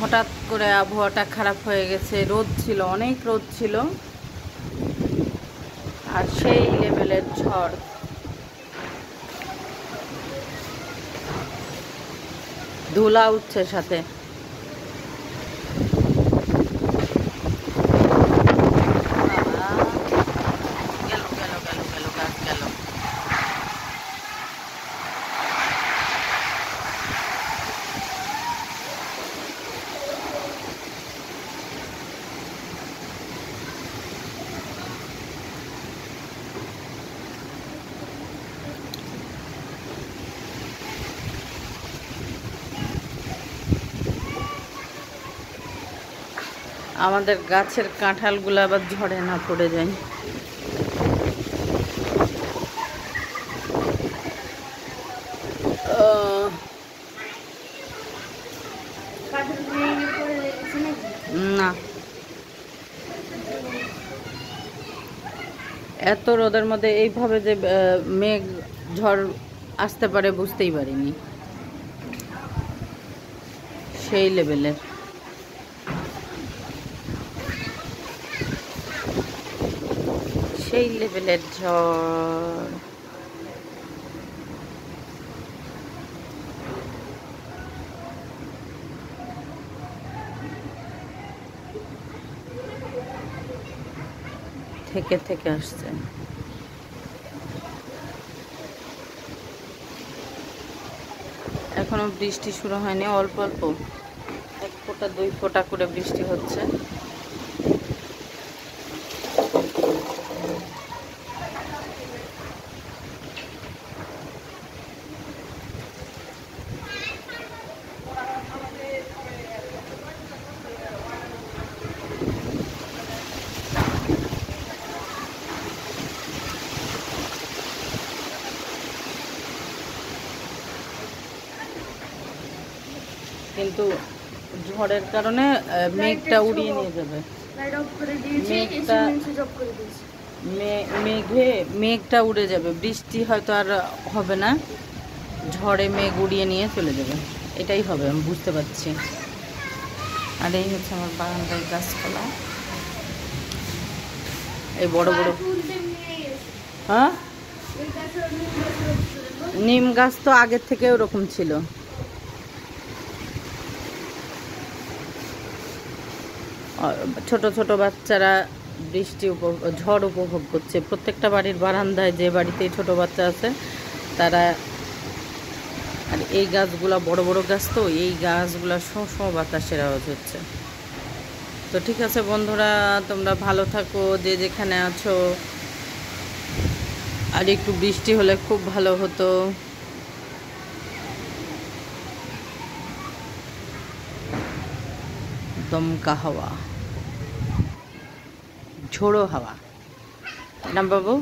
হঠাৎ করে আবহাওয়াটা খারাপ হয়ে গেছে, রোদ ছিল, অনেক রোদ ছিল, আর সেই লেভেলের ঝড়। ধুলা উঠছে সাথে। আমাদের গাছের কাঁঠালগুলো আবার ঝড়ে না পড়ে যায়। না, এত রোদের মধ্যে এইভাবে যে মেঘ ঝড় আসতে পারে বুঝতেই পারিনি, সেই লেভেলের। সেই লেভেলের ঝড়। থেকে থেকে আসছে। এখনো বৃষ্টি শুরু হয়নি, অল্প অল্প 1 ফোঁটা 2 ফোঁটা করে বৃষ্টি হচ্ছে। কিন্তু ঝড়ের কারণে মেঘটা উড়িয়ে নিয়ে যাবে। মেঘটা উড়ে যাবে, বৃষ্টি হয়তো আর হবে না, ঝড়ে মেঘ উড়িয়ে নিয়ে চলে যাবে। এটাই হবে, আমি বুঝতে পারছি। আর এই হচ্ছে আমার বারান্দায় গাছপালা, এই বড় বড়। হ্যাঁ, নিম গাছ তো আগের থেকে ওরকম ছিল। ছোট ছোট বাচ্চারা বৃষ্টি ঝড় উপভোগ করছে। প্রত্যেকটা বাড়ির বারান্দায়, যে বাড়িতে ছোট বাচ্চা আছে তারা। আর এই গাছগুলা বড় বড় গাছ, তো এই গাছগুলা শো বাতাসের আওয়াজ হচ্ছে। তো ঠিক আছে বন্ধুরা, তোমরা ভালো থাকো যে যেখানে আছো। আর একটু বৃষ্টি হলে খুব ভালো হতো। দমকা হাওয়া, ঝোড়ো হাওয়া না বাবু?